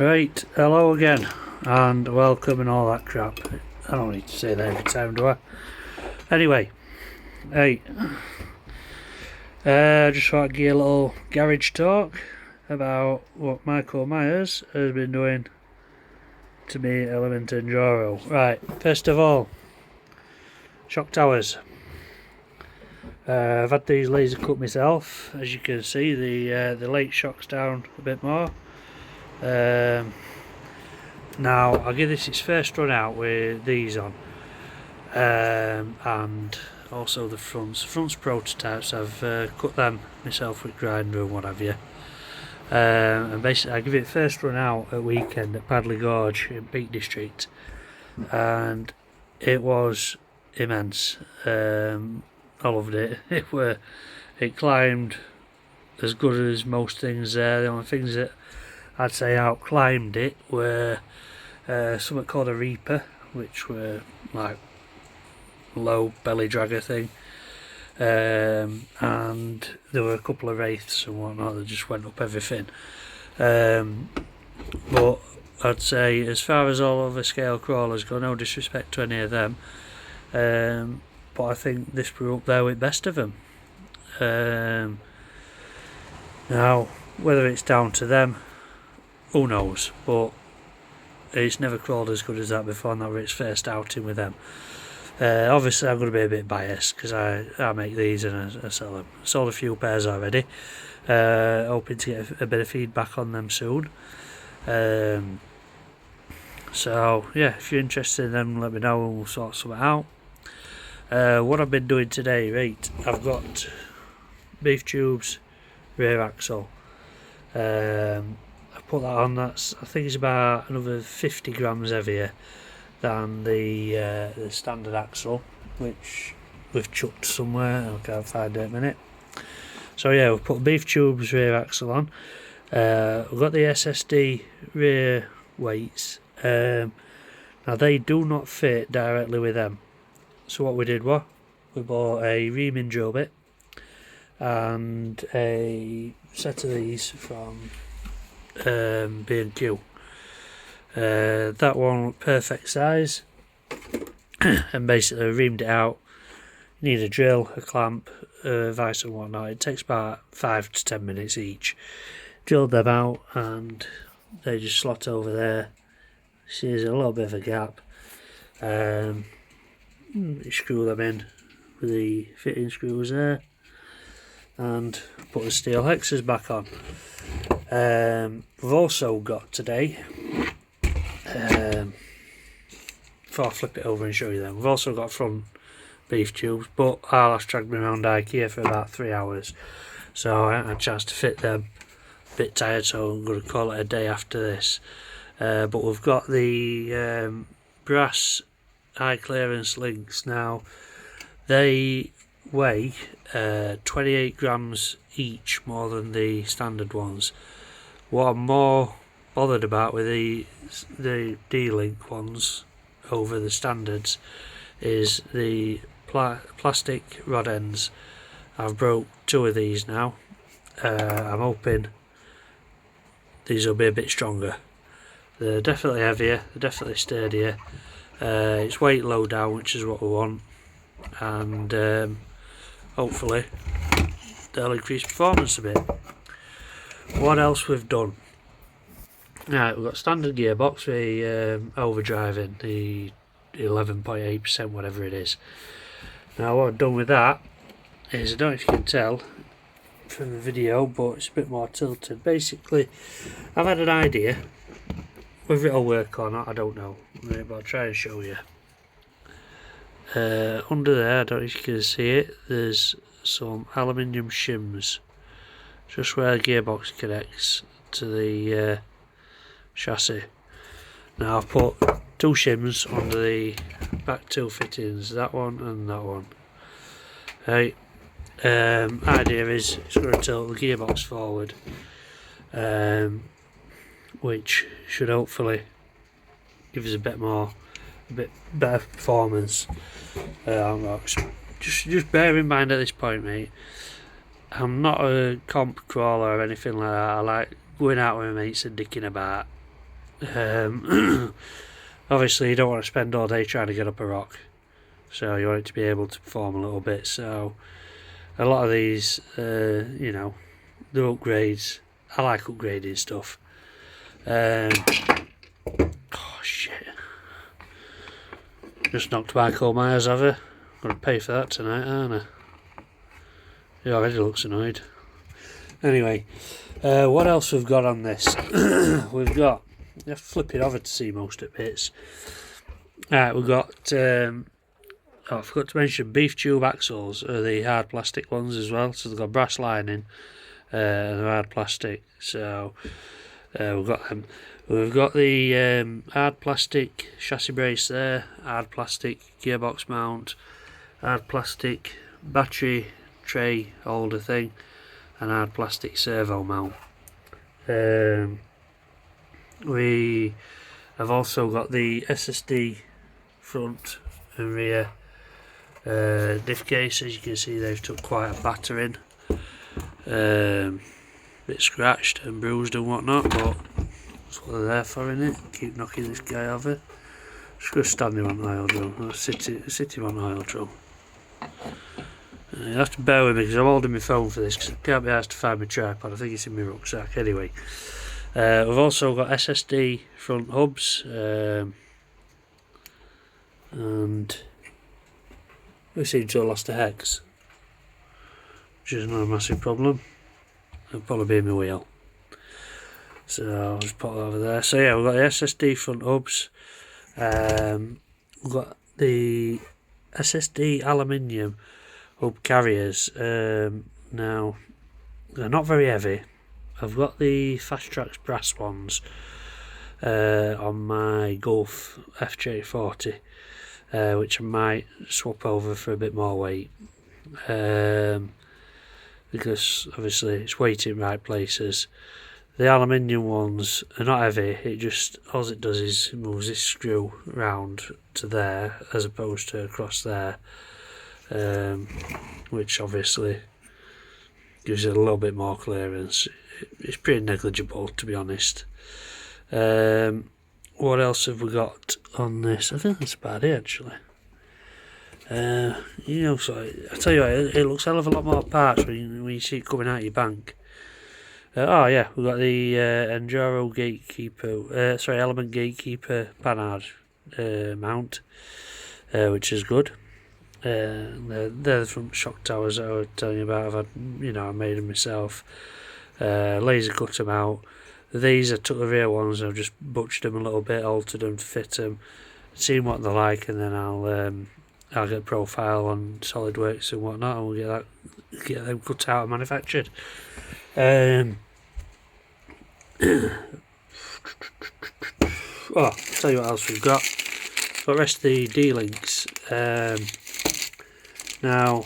Right, hello again, and welcome and all that crap. I don't need to say that every time, do I? Anyway, hey, just want to give a little garage talk about what Michael Myers has been doing to me Element Enduro. Right, first of all, shock towers. I've had these laser cut myself. As you can see, the late shock's down a bit more. Now I'll give this its first run out with these on, and also the fronts prototypes. I've cut them myself with grinder and what have you, and basically I give it first run out at weekend at Padley Gorge in Peak District, and it was immense. I loved it. It climbed as good as most things there. The only things that I'd say out-climbed it were something called a Reaper, which were like low belly dragger thing, and there were a couple of Wraiths and whatnot that just went up everything. But I'd say as far as all other scale crawlers go, no disrespect to any of them, but I think this were up there with best of them. Now, whether it's down to them, who knows, but it's never crawled as good as that before, not its first outing with them. Obviously I'm going to be a bit biased because I make these and I sell them. Sold a few pairs already, hoping to get a bit of feedback on them soon. So yeah, if you're interested in them, let me know and we'll sort something out. What I've been doing today, right, I've got beeftubes rear axle. Put that on. I think it's about another 50 grams heavier than the standard axle, which we've chucked somewhere. I can't find it in a minute. So yeah, we've put beeftubes rear axle on. We've got the Ssd rear weights. Now they do not fit directly with them. So what we did was we bought a reaming drill bit and a set of these from B&Q. That one perfect size, and basically reamed it out. You need a drill, a clamp, a vice and whatnot. It takes about 5 to 10 minutes each. Drilled them out and they just slot over there. See, there's a little bit of a gap. You screw them in with the fitting screws there and put the steel hexes back on. We've also got today, before I flip it over and show you them, we've also got front beef tubes, but our last dragged me around IKEA for about 3 hours, so I haven't had a chance to fit them. A bit tired, so I'm going to call it a day after this. But we've got the brass high clearance links. Now they weigh 28 grams each more than the standard ones. What I'm more bothered about with the D-link ones over the standards is the plastic rod ends. I've broke 2 of these now. I'm hoping these will be a bit stronger. They're definitely heavier, they're definitely sturdier. It's weight low down, which is what we want, and hopefully they'll increase performance a bit. What else we've done? Right, we've got standard gearbox with overdriving, the 11.8%, whatever it is. Now what I've done with that is, I don't know if you can tell from the video, but it's a bit more tilted. Basically, I've had an idea. Whether it'll work or not, I don't know, but I'll try and show you. Under there, I don't know if you can see it, there's some aluminium shims just where the gearbox connects to the chassis. Now I've put 2 shims under the back 2 fittings, that one and that one. Right, idea is it's going to tilt the gearbox forward, which should hopefully give us a bit better performance. Just bear in mind at this point, mate, I'm not a comp crawler or anything like that. I like going out with my mates and dicking about. Obviously you don't want to spend all day trying to get up a rock, so you want it to be able to perform a little bit. So a lot of these, you know, they're upgrades. I like upgrading stuff. Oh shit! Just knocked Michael Myers over. I'm gonna pay for that tonight, aren't I? He already looks annoyed. Anyway, what else we've got on this? We've got. You have to flip it over to see most of the bits. Right, we've got. I forgot to mention beef tube axles are the hard plastic ones as well. So they've got brass lining and they're hard plastic. So we've got them. We've got the hard plastic chassis brace there, hard plastic gearbox mount, hard plastic battery tray holder thing, and hard plastic servo mount. We have also got the Ssd front and rear diff case. As you can see, they've took quite a battering, bit scratched and bruised and whatnot, but that's what they're there for, innit? Keep knocking this guy over. Just gonna stand him on the oil drum, or sit him on the oil drum. You have to bear with me because I'm holding my phone for this because I can't be asked to find my tripod. I think it's in my rucksack. Anyway, we've also got Ssd front hubs, and we seem to have lost a hex, which is not a massive problem. It'll probably be in my wheel. So I'll just put it over there. So yeah, we've got the Ssd front hubs. We've got the Ssd aluminium hub carriers. Now they're not very heavy. I've got the Fast Tracks brass ones on my Golf FJ40, which I might swap over for a bit more weight, because obviously it's weight in right places. The aluminium ones are not heavy. It just, all it does is moves this screw round to there as opposed to across there, which obviously gives it a little bit more clearance. It's pretty negligible, to be honest. What else have we got on this? I think that's about it, actually. You know, so I tell you what, it looks a hell of a lot more parts when you see it coming out your bank. Oh yeah, we've got the Enduro Gatekeeper, Element Gatekeeper Panhard mount, which is good. They're the front shock towers that I was telling you about. I've had, I made them myself. Laser cut them out. These I took the rear ones. I've just butchered them a little bit, altered them to fit them, seen what they're like, and then I'll get a profile on SolidWorks and whatnot, and we'll get them cut out and manufactured. Oh, I'll tell you what else we've got. Got the rest of the D-links. Now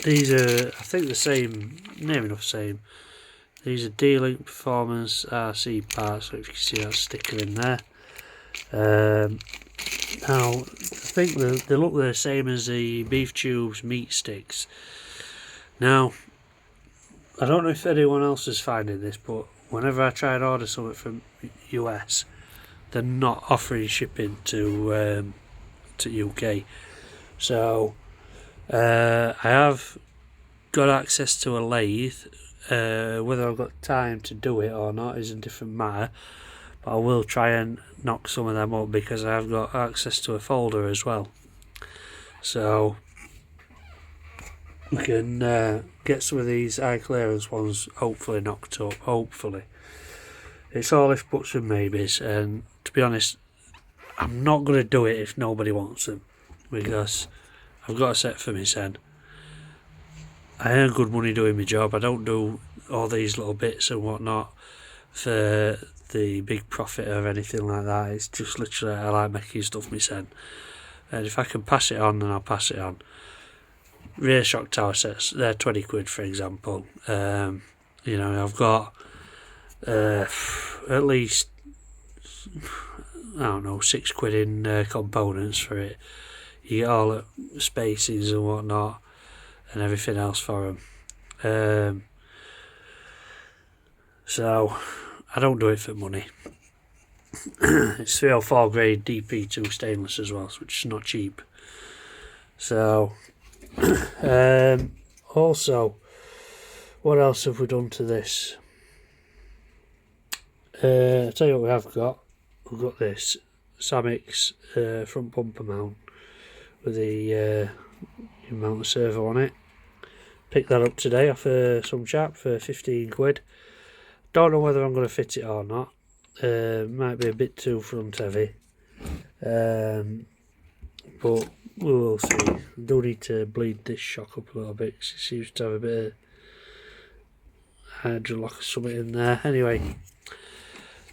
these are, I think, the same, near enough same. These are D-link Performance RC parts, so if you can see that sticker in there. Now I think they look the same as the beef tubes meat sticks. Now I don't know if anyone else is finding this, but whenever I try and order something from US, they're not offering shipping to UK. So I have got access to a lathe. Whether I've got time to do it or not is a different matter, but I will try and knock some of them up because I've got access to a folder as well. So we can get some of these high clearance ones hopefully knocked up. Hopefully. It's all if buts and maybes, and to be honest, I'm not going to do it if nobody wants them, because I've got a set for myself. I earn good money doing my job. I don't do all these little bits and whatnot for the big profit or anything like that. It's just literally I like making stuff myself, and if I can pass it on, then I'll pass it on. Rear shock tower sets, they're 20 quid for example. I've got at least, I don't know, 6 quid in components for it. You get all the spacings and whatnot and everything else for them. So I don't do it for money. It's 304 grade DP2 stainless as well, which is not cheap. So, also, what else have we done to this? I'll tell you what we have got. We've got this Samix front bumper mount with the mount a servo on it. Picked that up today off some chap for 15 quid. Don't know whether I'm going to fit it or not. Might be a bit too front heavy. But we will see. I do need to bleed this shock up a little bit because it seems to have a bit of hydrolock or something in there. Anyway,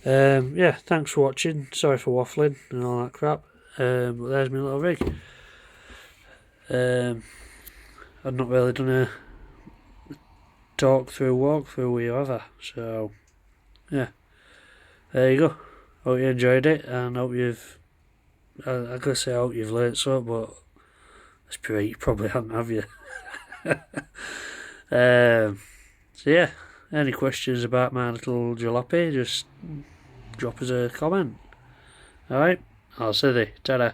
yeah, thanks for watching. Sorry for waffling and all that crap. But there's my little rig. I've not really done a walkthrough with you ever, so yeah, there you go. Hope you enjoyed it, and hope you've I gotta say I hope you've learnt something, but let's be right, you probably haven't, have you? So yeah, any questions about my little jalopy, just drop us a comment. Alright, I'll see you. Ta-da.